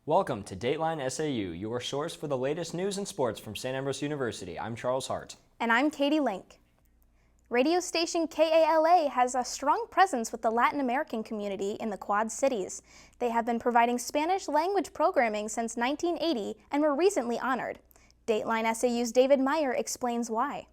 Welcome to Dateline SAU, your source for the latest news and sports from St. Ambrose University. I'm Charles Hart. And I'm Katie Link. Radio station KALA has a strong presence with the Latin American community in the Quad Cities. They have been providing Spanish language programming since 1980 and were recently honored. Dateline SAU's David Meyer explains why.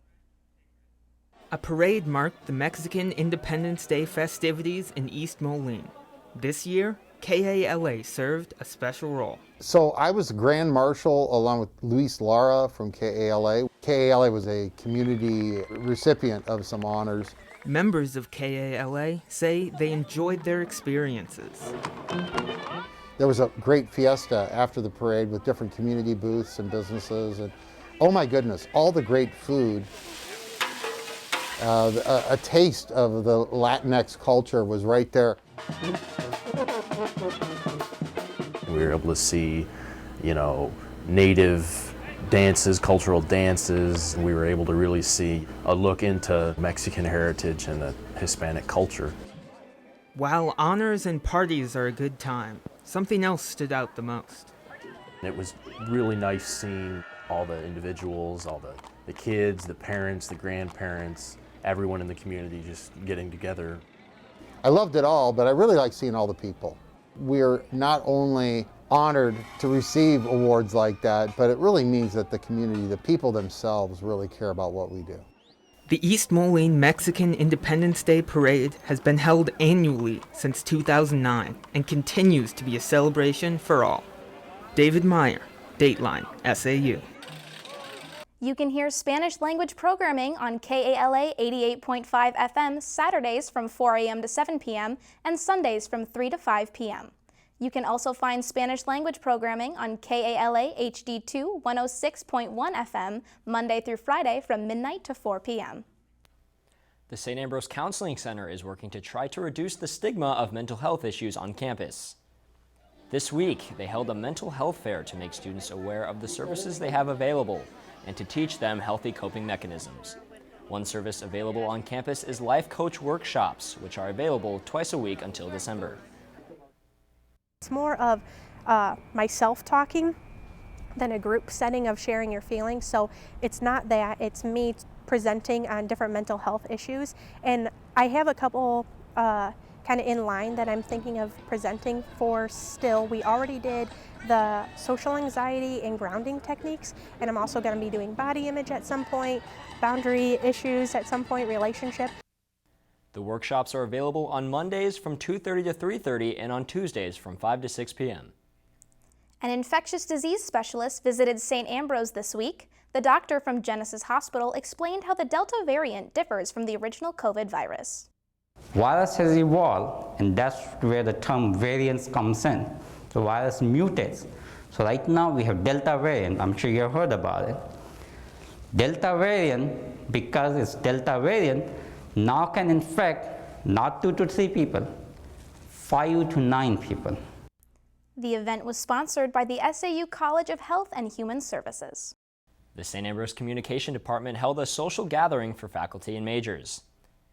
A parade marked the Mexican Independence Day festivities in East Moline. This year, KALA served a special role. So I was Grand Marshal along with Luis Lara from KALA. KALA was a community recipient of some honors. Members of KALA say they enjoyed their experiences. There was a great fiesta after the parade with different community booths and businesses. And oh my goodness, all the great food. A taste of the Latinx culture was right there. We were able to see, native dances, cultural dances. We were able to really see a look into Mexican heritage and the Hispanic culture. While honors and parties are a good time, something else stood out the most. It was really nice seeing all the individuals, all the kids, the parents, the grandparents, everyone in the community just getting together. I loved it all, but I really like seeing all the people. We're not only honored to receive awards like that, but it really means that the community, the people themselves, really care about what we do. The East Moline Mexican Independence Day Parade has been held annually since 2009 and continues to be a celebration for all. David Meyer, Dateline SAU. You can hear Spanish language programming on KALA 88.5 FM Saturdays from 4 a.m. to 7 p.m. and Sundays from 3 to 5 p.m. You can also find Spanish language programming on KALA HD2 106.1 FM Monday through Friday from midnight to 4 p.m. The St. Ambrose Counseling Center is working to try to reduce the stigma of mental health issues on campus. This week, they held a mental health fair to make students aware of the services they have available and to teach them healthy coping mechanisms. One service available on campus is life coach workshops, which are available twice a week until December. It's more of myself talking than a group setting of sharing your feelings. So it's not that, it's me presenting on different mental health issues. And I have a couple kind of in line that I'm thinking of presenting for still. We already did the social anxiety and grounding techniques, and I'm also going to be doing body image at some point, boundary issues at some point, relationship. The workshops are available on Mondays from 2:30 to 3:30 and on Tuesdays from 5 to 6 p.m. An infectious disease specialist visited St. Ambrose this week. The doctor from Genesis Hospital explained how the Delta variant differs from the original COVID virus. Virus has evolved, and that's where the term variants comes in. The virus mutates. So right now we have Delta variant. I'm sure you have heard about it. Delta variant, because it's Delta variant, now can infect not 2 to 3 people, 5 to 9 people. The event was sponsored by the SAU College of Health and Human Services. The St. Ambrose Communication Department held a social gathering for faculty and majors.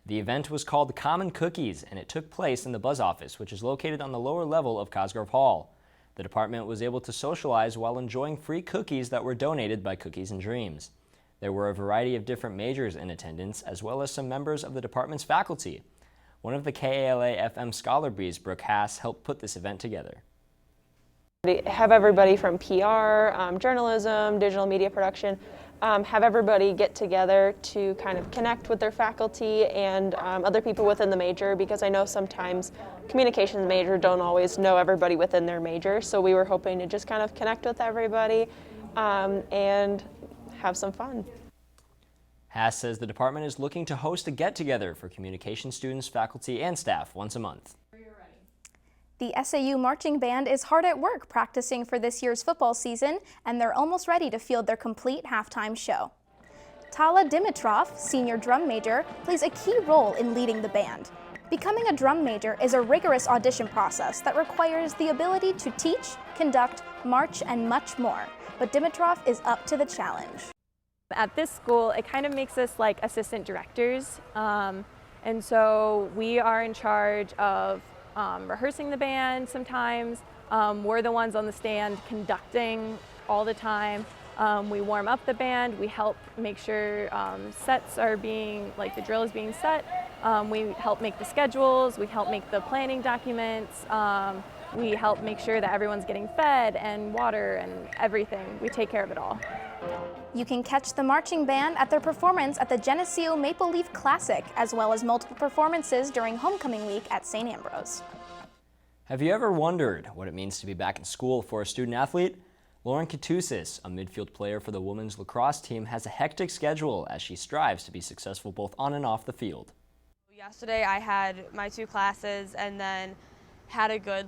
The event was called Common Cookies, and it took place in the Buzz office, which is located on the lower level of Cosgrove Hall. The department was able to socialize while enjoying free cookies that were donated by Cookies and Dreams. There were a variety of different majors in attendance, as well as some members of the department's faculty. One of the KALA FM Scholar Bees, Brooke Hass, helped put this event together. Have everybody from PR, journalism, digital media production, have everybody get together to kind of connect with their faculty and other people within the major, because I know sometimes communications major don't always know everybody within their major, so we were hoping to just kind of connect with everybody and have some fun. Hass says the department is looking to host a get-together for communication students, faculty, and staff once a month. The SAU Marching Band is hard at work practicing for this year's football season, and they're almost ready to field their complete halftime show. Tala Dimitrov, senior drum major, plays a key role in leading the band. Becoming a drum major is a rigorous audition process that requires the ability to teach, conduct, march, and much more, but Dimitrov is up to the challenge. At this school, it kind of makes us like assistant directors, and so we are in charge of rehearsing the band sometimes, We're the ones on the stand conducting all the time. We warm up the band, we help make sure sets are the drill is being set. We help make the schedules, we help make the planning documents. We help make sure that everyone's getting fed and water and everything. We take care of it all. You can catch the marching band at their performance at the Geneseo Maple Leaf Classic, as well as multiple performances during homecoming week at St. Ambrose. Have you ever wondered what it means to be back in school for a student athlete? Lauren Katusis, a midfield player for the women's lacrosse team, has a hectic schedule as she strives to be successful both on and off the field. Yesterday I had my 2 classes and then had a good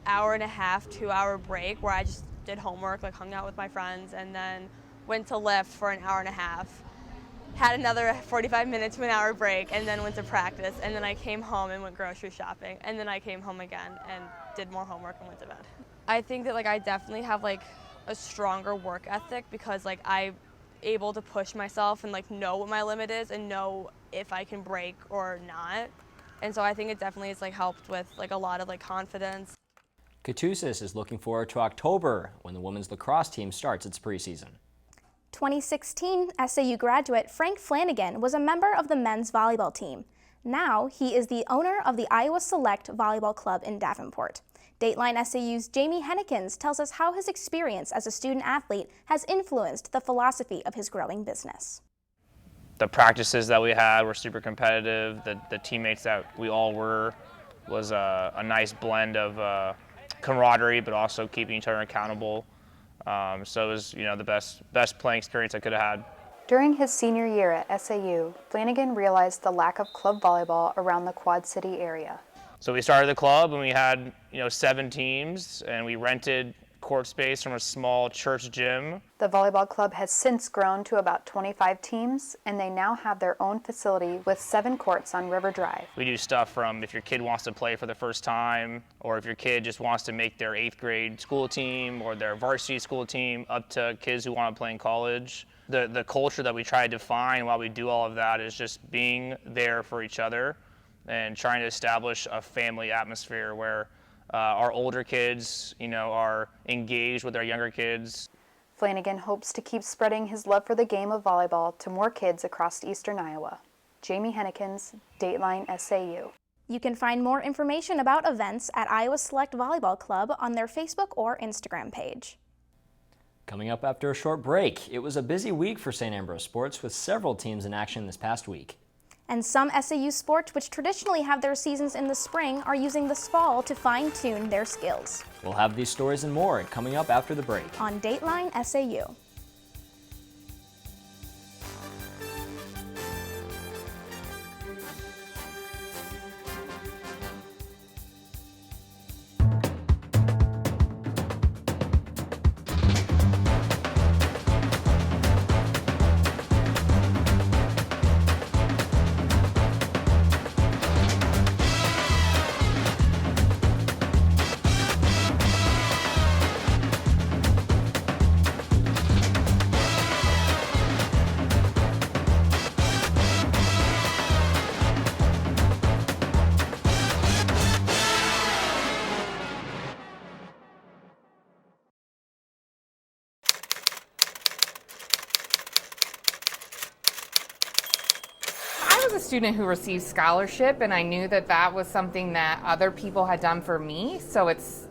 hour and a half, 2-hour break where I just did homework, hung out with my friends, and then went to lift for an hour and a half. Had another 45 minutes to an hour break, and then went to practice, and then I came home and went grocery shopping, and then I came home again and did more homework and went to bed. I think that I definitely have a stronger work ethic because I'm able to push myself and know what my limit is and know if I can break or not. And so I think it definitely has helped with a lot of confidence. Katusis is looking forward to October when the women's lacrosse team starts its preseason. 2016 SAU graduate Frank Flanagan was a member of the men's volleyball team. Now he is the owner of the Iowa Select Volleyball Club in Davenport. Dateline SAU's Jamie Hennekins tells us how his experience as a student athlete has influenced the philosophy of his growing business. The practices that we had were super competitive. The teammates that we all were was a nice blend of camaraderie, but also keeping each other accountable. So it was, the best playing experience I could have had. During his senior year at SAU, Flanagan realized the lack of club volleyball around the Quad City area. So we started the club and we had 7 teams, and we rented court space from a small church gym. The volleyball club has since grown to about 25 teams, and they now have their own facility with 7 courts on River Drive. We do stuff from if your kid wants to play for the first time, or if your kid just wants to make their 8th grade school team or their varsity school team, up to kids who want to play in college. The culture that we try to define while we do all of that is just being there for each other and trying to establish a family atmosphere where our older kids, are engaged with our younger kids. Flanagan hopes to keep spreading his love for the game of volleyball to more kids across eastern Iowa. Jamie Hennekins, Dateline SAU. You can find more information about events at Iowa Select Volleyball Club on their Facebook or Instagram page. Coming up after a short break, it was a busy week for St. Ambrose sports with several teams in action this past week. And some SAU sports, which traditionally have their seasons in the spring, are using this fall to fine-tune their skills. We'll have these stories and more coming up after the break. On Dateline SAU. I was a student who received scholarship, and I knew that that was something that other people had done for me. So it's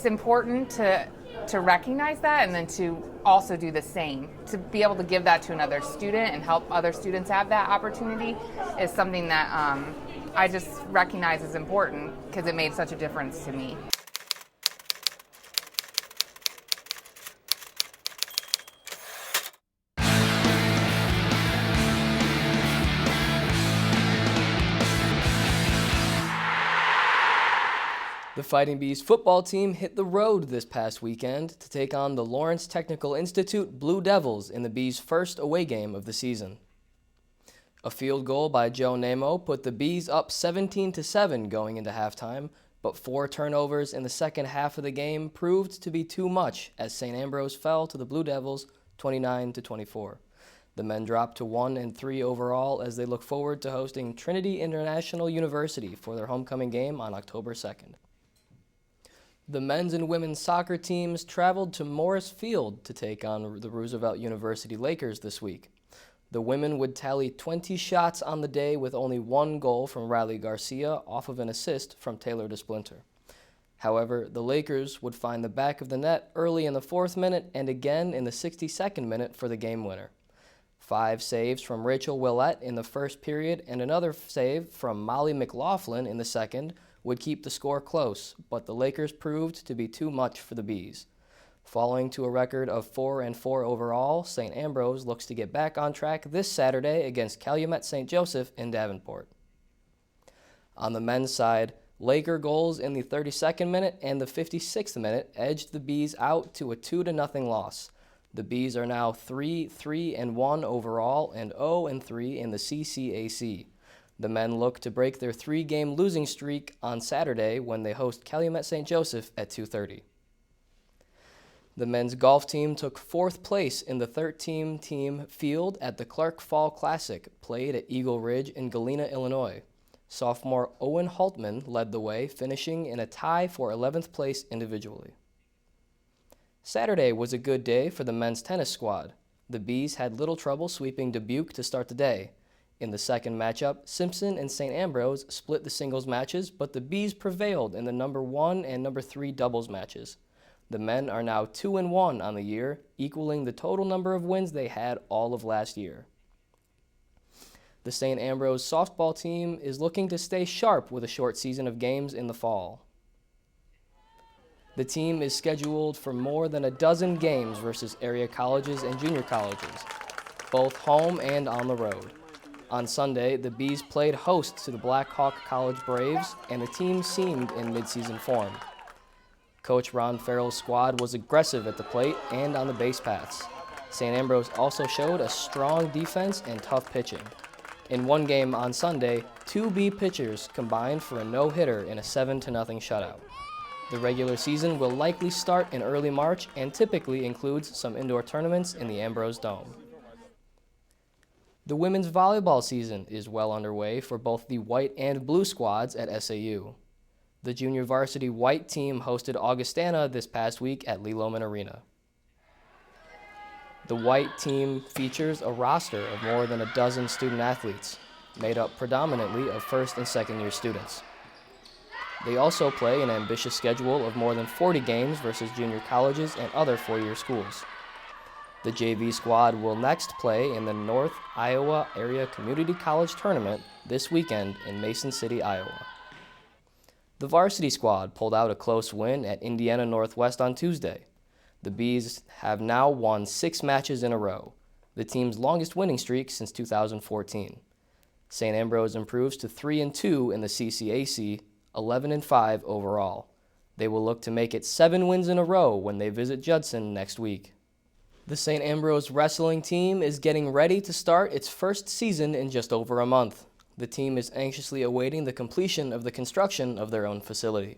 important to recognize that, and then to also do the same. To be able to give that to another student and help other students have that opportunity is something that I just recognize as important because it made such a difference to me. The Fighting Bees football team hit the road this past weekend to take on the Lawrence Technical Institute Blue Devils in the Bees' first away game of the season. A field goal by Joe Namo put the Bees up 17-7 going into halftime, but 4 turnovers in the second half of the game proved to be too much as St. Ambrose fell to the Blue Devils 29-24. The men dropped to 1-3 overall as they look forward to hosting Trinity International University for their homecoming game on October 2nd. The men's and women's soccer teams traveled to Morris Field to take on the Roosevelt University Lakers this week. The women would tally 20 shots on the day with only one goal from Riley Garcia off of an assist from Taylor DeSplinter. However, the Lakers would find the back of the net early in the 4th minute and again in the 62nd minute for the game winner. 5 saves from Rachel Willett in the first period and another save from Molly McLaughlin in the second would keep the score close, but the Lakers proved to be too much for the Bees. Falling to a record of 4-4 overall, St. Ambrose looks to get back on track this Saturday against Calumet St. Joseph in Davenport. On the men's side, Laker goals in the 32nd minute and the 56th minute edged the Bees out to a 2-0 loss. The Bees are now 3-3-1 overall and 0-3 in the CCAC. The men look to break their 3-game losing streak on Saturday when they host Calumet St. Joseph at 2:30. The men's golf team took 4th place in the 13-team field at the Clark Fall Classic, played at Eagle Ridge in Galena, Illinois. Sophomore Owen Haltman led the way, finishing in a tie for 11th place individually. Saturday was a good day for the men's tennis squad. The Bees had little trouble sweeping Dubuque to start the day. In the second matchup, Simpson and St. Ambrose split the singles matches, but the Bees prevailed in the number 1 and number 3 doubles matches. The men are now 2-1 on the year, equaling the total number of wins they had all of last year. The St. Ambrose softball team is looking to stay sharp with a short season of games in the fall. The team is scheduled for more than a dozen games versus area colleges and junior colleges, both home and on the road. On Sunday, the Bees played host to the Black Hawk College Braves, and the team seemed in midseason form. Coach Ron Farrell's squad was aggressive at the plate and on the base paths. St. Ambrose also showed a strong defense and tough pitching. In one game on Sunday, 2 Bee pitchers combined for a no-hitter in a 7-0 shutout. The regular season will likely start in early March and typically includes some indoor tournaments in the Ambrose Dome. The women's volleyball season is well underway for both the white and blue squads at SAU. The junior varsity white team hosted Augustana this past week at Lee Loman Arena. The white team features a roster of more than a dozen student athletes, made up predominantly of first and second year students. They also play an ambitious schedule of more than 40 games versus junior colleges and other 4-year schools. The JV squad will next play in the North Iowa Area Community College Tournament this weekend in Mason City, Iowa. The varsity squad pulled out a close win at Indiana Northwest on Tuesday. The Bees have now won 6 matches in a row, the team's longest winning streak since 2014. St. Ambrose improves to 3-2 in the CCAC, 11-5 overall. They will look to make it 7 wins in a row when they visit Judson next week. The St. Ambrose wrestling team is getting ready to start its first season in just over a month. The team is anxiously awaiting the completion of the construction of their own facility.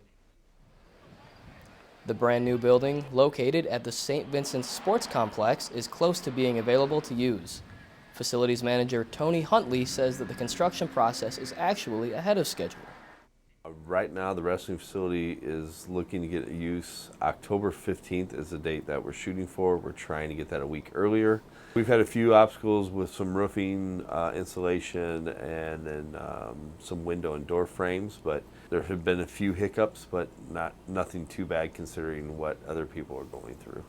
The brand new building, located at the St. Vincent's Sports Complex, is close to being available to use. Facilities manager Tony Huntley says that the construction process is actually ahead of schedule. Right now, the wrestling facility is looking to get use. October 15th is the date that we're shooting for. We're trying to get that a week earlier. We've had a few obstacles with some roofing insulation and then some window and door frames, but there have been a few hiccups, but nothing too bad considering what other people are going through.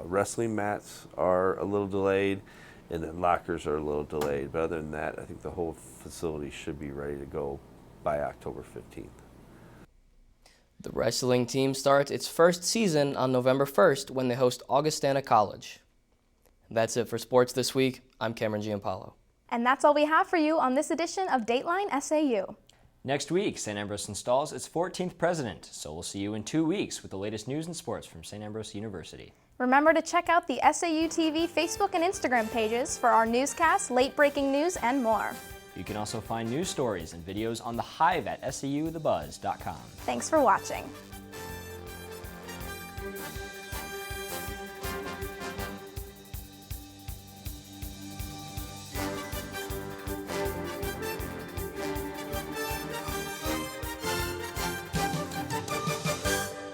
Wrestling mats are a little delayed, and then lockers are a little delayed, but other than that, I think the whole facility should be ready to go by October 15th. The wrestling team starts its first season on November 1st when they host Augustana College. That's it for sports this week. I'm Cameron Giampaolo. And that's all we have for you on this edition of Dateline SAU. Next week, St. Ambrose installs its 14th president, so we'll see you in 2 weeks with the latest news and sports from St. Ambrose University. Remember to check out the SAU TV Facebook and Instagram pages for our newscasts, late-breaking news, and more. You can also find news stories and videos on The Hive at sauthebuzz.com. Thanks for watching.